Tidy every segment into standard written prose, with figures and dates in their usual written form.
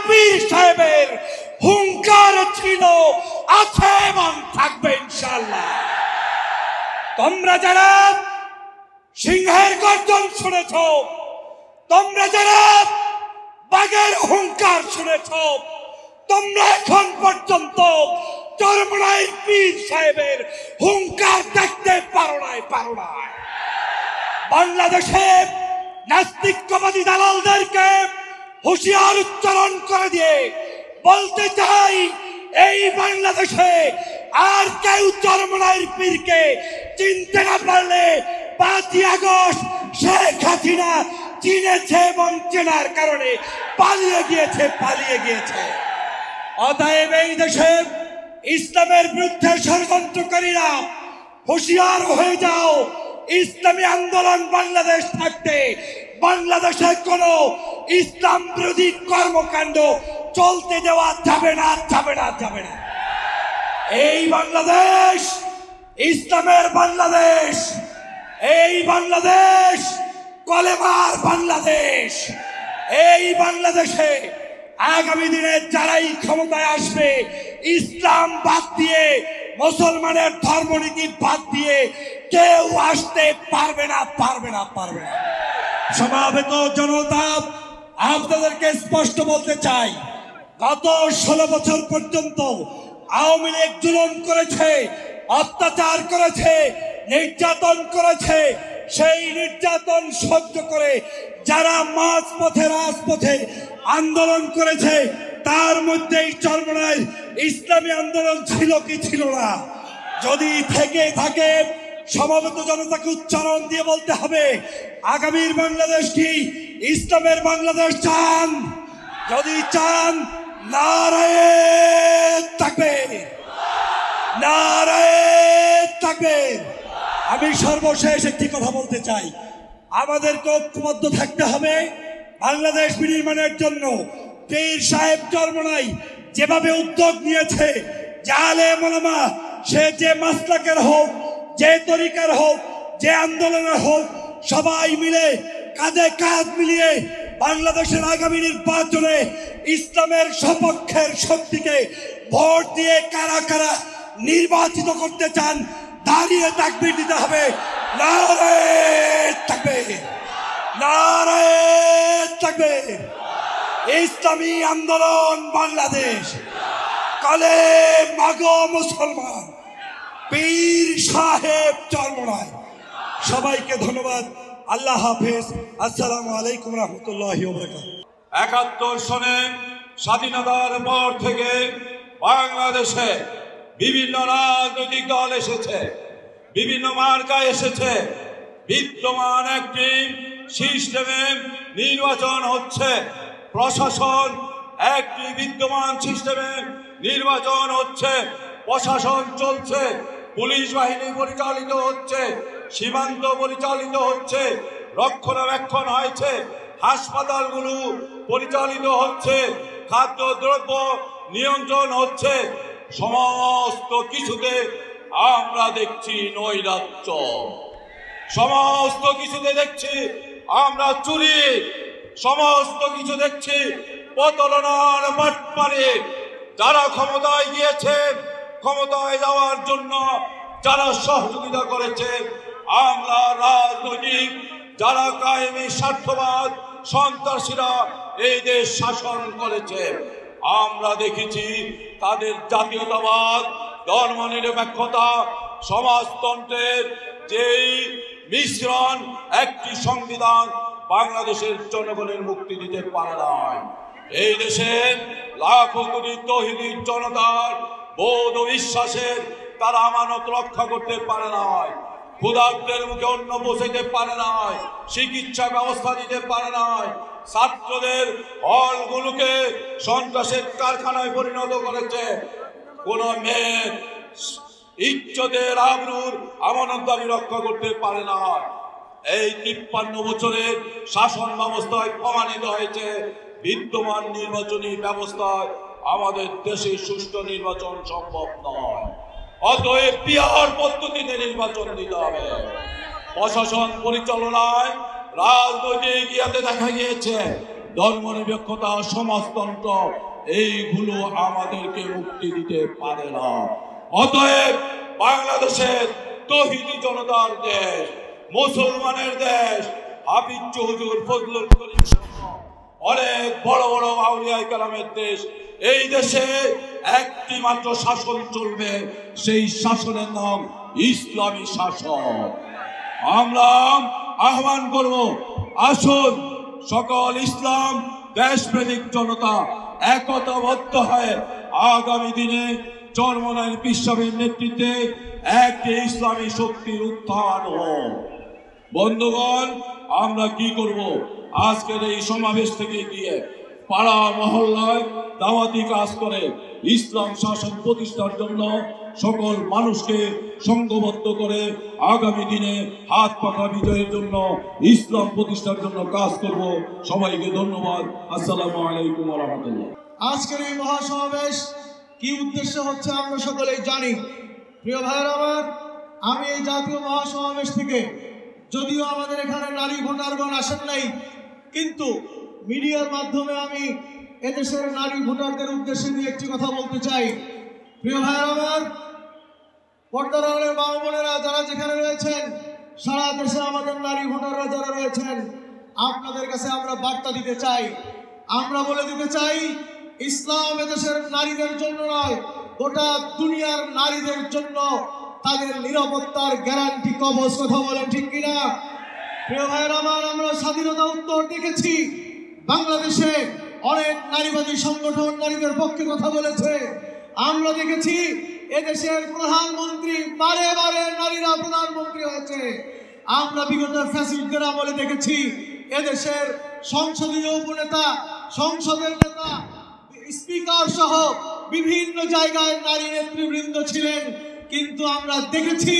পীর সাহেবের হুঙ্কার ছিল, আছে এবং থাকবে ইনশাআল্লাহ। তোমরা যারা সিংহের গর্জন শুনেছ, তোমরা যারা বাঘের হুঙ্কার শুনেছ, তোমরা এখন পর্যন্ত চরমনাই পীর সাহেবের হুঙ্কার দেখতে পারো নাই। বাংলাদেশে নাস্তিকবাদী দালালদেরকে হুঁশিয়ার উচ্চারণ করে দিয়ে বলতে চাই, এই বাংলাদেশে আর কেউ চরমনাইর পীরকে চিনতে না পারলে 5ই আগস্ট শেখ হাসিনা চিনেছে এবং চেনার কারণে পালিয়ে গিয়েছে। অতএব এই দেশে ইসলামের বিরুদ্ধে ষড়যন্ত্রকারীরা হুঁশিয়ার হয়ে যাও। ইসলামী আন্দোলন বাংলাদেশ থাকতে বাংলাদেশে কোনো ইসলাম বিরোধী কর্মকাণ্ড চলতে দেওয়া যাবে না। এই বাংলাদেশ ইসলামের বাংলাদেশ, এই বাংলাদেশ কলেমার বাংলাদেশ। এই বাংলাদেশে আগামী দিনে যারাই ক্ষমতায় আসবে, ইসলাম বাদ দিয়ে, মুসলমানের ধর্মনীতি বাদ দিয়ে কেউ আসতে পারবে না। সমাবেত জনতা, আপনাদেরকে স্পষ্ট বলতে চাই, গত 16 বছর পর্যন্ত আওয়ামী লীগ জুলুম করেছে, অত্যাচার করেছে, নির্যাতন করেছে। সেই নির্যাতন সহ্য করে যারা মাঝপথে রাজপথে আন্দোলন করেছে, তার মধ্যেই চরমনাই ইসলামী আন্দোলন ছিল কি ছিল না? যদি থেকে থাকে, সমবেত জনতাকে উচ্চারণ দিয়ে বলতে হবে, আগামীর বাংলাদেশ কি ইসলামের বাংলাদেশ চান? যদি চান, নারায়ে তাকবীর, নারায়ে তাকবীর। আমি সর্বশেষ একটি কথা বলতে চাই, আমাদেরকে ঐক্যবদ্ধ থাকতে হবে বাংলাদেশ বিনির্মাণের জন্য। পীর সাহেব চরমনাই যেভাবে উদ্যোগ নিয়েছে, যে আলেম ওলামা, সে যে মাসলাকের হোক, যে তরিকার হোক, যে আন্দোলনের হোক, সবাই মিলে কাঁধে কাঁধ মিলিয়ে বাংলাদেশের আগামী নির্বাচনে ইসলামের সপক্ষের শক্তিকে ভোট দিয়ে কারা কারা নির্বাচিত করতে চান, দাঁড়িয়ে তাকবীর দিতে হবে। নারায়ে তাকবীর, নারায়ে তাকবীর। ইসলামী আন্দোলন বাংলাদেশ, কালে মাগো মুসলমান, পীর সাহেব চরমনাই। সবাইকে ধন্যবাদ। আল্লাহ হাফেজ। আসসালামু আলাইকুম রহমতুল্লাহি ওয়া বারাকাতুহু। 71 সনে স্বাধীনতার পর থেকে বাংলাদেশে বিভিন্ন রাজনৈতিক দল এসেছে, বিভিন্ন মার্কা এসেছে। বিদ্যমান একটি সিস্টেমে নির্বাচন হচ্ছে, প্রশাসন একটি বিদ্যমান সিস্টেমে নির্বাচন হচ্ছে, প্রশাসন চলছে, পুলিশ বাহিনী পরিচালিত হচ্ছে, সীমান্ত পরিচালিত হচ্ছে, রক্ষণাবেক্ষণ হয়েছে, হাসপাতালগুলো পরিচালিত হচ্ছে, খাদ্যদ্রব্য নিয়ন্ত্রণ হচ্ছে। সমস্ত কিছুতে আমরা দেখছি নৈরাজ্য, সমস্ত কিছুতে দেখছি আমরা চুরি, সমস্ত কিছু দেখছি প্রতারণার বাটপারে। যারা ক্ষমতায় গিয়েছে, ক্ষমতায় যাওয়ার জন্য যারা সহযোগিতা করেছে, আমরা রাজনৈতিক যারা কায়েমি স্বার্থবাদ সন্ত্রাসীরা এই দেশ শাসন করেছে, আমরা দেখেছি তাদের জাতীয়তাবাদ, ধর্মনিরপেক্ষতা, সমাজতন্ত্রের যেই মিশ্রণ, একটি সংবিধান বাংলাদেশের জনগণের মুক্তি দিতে পারে নাই। এই দেশের লাখো কোটি তৌহিদি জনতার বোধ ও বিশ্বাসের তারা আমানত রক্ষা করতে পারে নাই, ক্ষুধার্তের মুখে অন্ন পৌঁছাইতে পারে নাই, চিকিৎসা ব্যবস্থা দিতে পারে নাই, ছাত্রদের হলগুলোকে সন্ত্রাসের কারখানায় পরিণত করেছে। কোন মেয়ের ইজ্জতের আবরুর আমানতদারি রক্ষা করতে পারে না। এই 53 বছরের শাসন ব্যবস্থায় প্রমাণিত হয়েছে, বিদ্যমান নির্বাচনী ব্যবস্থায় আমাদের দেশে সুষ্ঠু নির্বাচন সম্ভব নয়। অতএব পিআর পদ্ধতিতে নির্বাচন দিতে হবে। প্রশাসন পরিচালনায় রাজনৈতিক ইয়াতে দেখা গিয়েছে ধর্মনিরপেক্ষতা, সমাজতন্ত্র এইগুলো আমাদেরকে মুক্তি দিতে পারে না। অতএব বাংলাদেশের তৌহিদি জনতার দেশ, মুসলমানের দেশ, হাফিজ হুজুর, ফজলুল করিম সহ অনেক বড় বড় আউলিয়া কেরামের দেশ। এই দেশে একটি মাত্র শাসন চলবে, সেই শাসনের নাম ইসলামী শাসন। আমরা আহ্বান করব, আসুন সকল ইসলাম দেশপ্রেমিক জনতা একতাবদ্ধ হয়ে আগামী দিনে চরমনাই বিশ্ববিদ্যালয়ের নেতৃত্বে একটি ইসলামী শক্তির উত্থান হোক। বন্ধুগণ, আমরা কি করব? আজকের এই সমাবেশ থেকে গিয়ে পাড়া মহল্লায় দাওয়াতি কাজ করে ইসলাম শাসন প্রতিষ্ঠার জন্য সকল মানুষকে সংঘবদ্ধ করে আগামী দিনে হাত পাখা বিজয়ের জন্য, ইসলাম প্রতিষ্ঠার জন্য কাজ করব। সবাইকে ধন্যবাদ। আসসালামু আলাইকুম ওয়া রাহমাতুল্লাহ। আজকের এই মহাসমাবেশ কি উদ্দেশ্য হচ্ছে আমরা সকলেই জানি। প্রিয় ভাইয়ের আমার, আমি এই জাতীয় মহাসমাবেশ থেকে, যদিও আমাদের এখানে নারী ভোটারগণ আসেন নাই, কিন্তু মিডিয়ার মাধ্যমে আমি এদেশের নারী ভোটারদের উদ্দেশ্যে দিয়ে একটি কথা বলতে চাই। প্রিয় ভাইয়ের আমার, পর্দার আড়ালের মা বোনেরা যারা যেখানে রয়েছেন, সারা দেশে আমাদের নারী ভোটাররা যারা রয়েছেন, আপনাদের কাছে আমরা বার্তা দিতে চাই, আমরা বলে দিতে চাই, ইসলাম এদেশের নারীদের জন্য নয়, গোটা দুনিয়ার নারীদের জন্য তাদের নিরাপত্তার গ্যারান্টি কবচ। কথা বলেন ঠিক কিনা? প্রিয় ভাইয়ের আমার, আমরা স্বাধীনতা উত্তর দেখেছি, বাংলাদেশে অনেক নারীবাদী সংগঠন নারীদের পক্ষে কথা বলেছে। আমরা দেখেছি এদেশের প্রধানমন্ত্রী, বারে বারে নারীরা প্রধানমন্ত্রী হয়েছে। আমরা বিগত ফ্যাসিস্টদের আমলে দেখেছি এদেশের সংসদীয় উপনেতা, সংসদের নেতা, স্পিকার সহ বিভিন্ন জায়গায় নারী নেতৃবৃন্দ ছিলেন। কিন্তু আমরা দেখেছি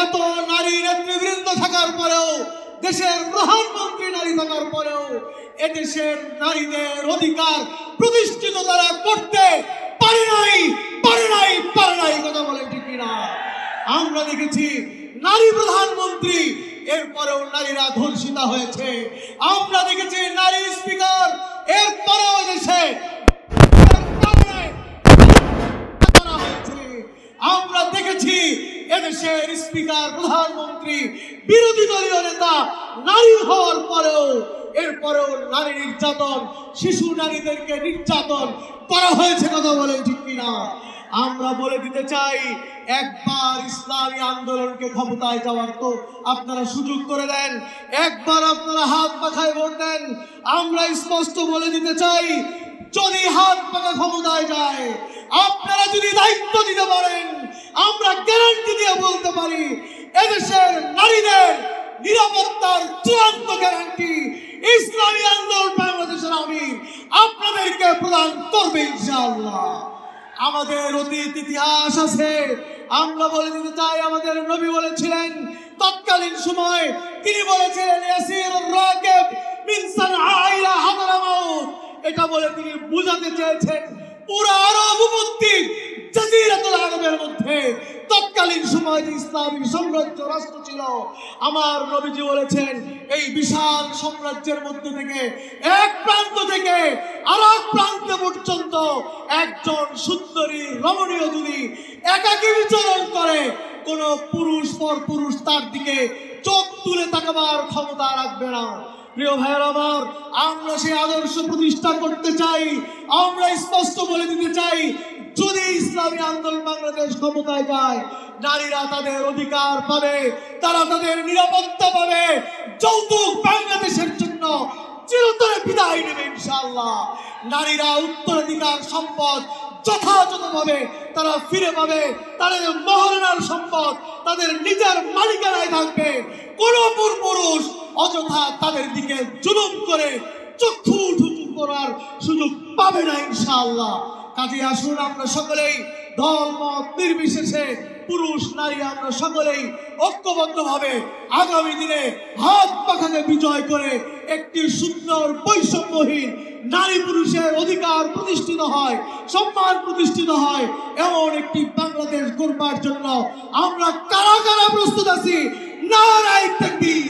এত নারী নেতৃবৃন্দ থাকার পরেও, দেশের প্রধানমন্ত্রী নারী থাকার পরেও এদেশের নারীদের অধিকার প্রতিষ্ঠিত তারা করতে পারে নাই। কথা বলে ঠিক কিনা? আমরা দেখেছি নারী প্রধানমন্ত্রী, এরপরেও নারীরা ধর্ষিতা হয়েছে। আমরা দেখেছি নারী স্পিকার, এরপরেও দেশে আমরা দেখেছি এদেশের স্পিকার, প্রধানমন্ত্রী, বিরোধী দলীয় নেতা নারী হওয়ার পরেও এরপরেও নারী নির্যাতন, শিশু নারীদেরকে নির্যাতন করা হয়েছে। কথা বলেন ঠিক কিনা? আমরা বলে দিতে চাই, একবার ইসলামী আন্দোলনকে ক্ষমতায় যাওয়ার তো আপনারা সুযোগ করে দেন, একবার আপনারা হাত পাখায় ভোট দেন। আমরা স্পষ্ট বলে দিতে চাই, যদি হাত পাখা ক্ষমতায় যায়, আপনারা যদি দায়িত্ব দিতে পারেন, আমরা গ্যারান্টি দিয়ে বলতে পারি এদেশের নারীদের নিরাপত্তার চূড়ান্ত গ্যারান্টি ইসলামী আন্দোলন বাংলাদেশের আমির আপনাদেরকে প্রদান করবে ইনশাআল্লাহ। আমাদের অতীত ইতিহাস আছে, আমরা বলে দিতে চাই, আমাদের নবী বলেছিলেন তৎকালীন সময়, তিনি বলেছিলেন ইয়াসিরুর রাকিব মিন সানআ ইলা হাদরামাউত। এটা বলে তিনি বুঝাতে চেয়েছেন পুরো আরব উপদ্বীপ, জাজিরাতুল আরবের মধ্যে তৎকালীন সময় যে ইসলামী সাম্রাজ্য রাষ্ট্র ছিল, আমার নবীজি বলেছেন এই বিশাল সাম্রাজ্যের মধ্যে থেকে এক প্রান্ত থেকে আরেক প্রান্ত পর্যন্ত একজন সুন্দরী রমণীয় যদি একাকী বিচরণ করে, কোন পুরুষ পর পুরুষ তার দিকে চোখ তুলে তাকাবার ক্ষমতা রাখবে না। প্রিয় ভাইয়ের আমার, আমরা সেই আদর্শ প্রতিষ্ঠা করতে চাই। আমরা স্পষ্ট বলে দিতে চাই, যদি ইসলামী আন্দোলন বাংলাদেশ ক্ষমতায় যায়, নারীরা তাদের অধিকার পাবে, তারা তাদের নিরাপত্তা পাবে, যৌতুক বাংলাদেশের জন্য চিরতরে বিদায় নেবে ইনশাআল্লাহ। নারীরা উত্তরাধিকার সম্পদ যথাযথভাবে তারা ফিরে পাবে, তাদের মহারণার সম্পদ তাদের নিজের মালিকানায় থাকবে। কোন পুরুষ অযথা তাদের দিকে জুলুম করে চক্ষু ঢুকু করার সুযোগ পাবে না ইনশাআল্লাহ। কাজে আসুন আমরা সকলেই দল মত নির্বিশেষে, পুরুষ নারী আমরা সকলেই ঐক্যবদ্ধভাবে আগামী দিনে হাত পাখাকে বিজয় করে একটি সুন্দর বৈষম্যহীন নারী পুরুষের অধিকার প্রতিষ্ঠিত হয়, সম্মান প্রতিষ্ঠিত হয়, এমন একটি বাংলাদেশ গড়বার জন্য আমরা কারা কারা প্রস্তুত আছি? নারায়ে তাকবীর।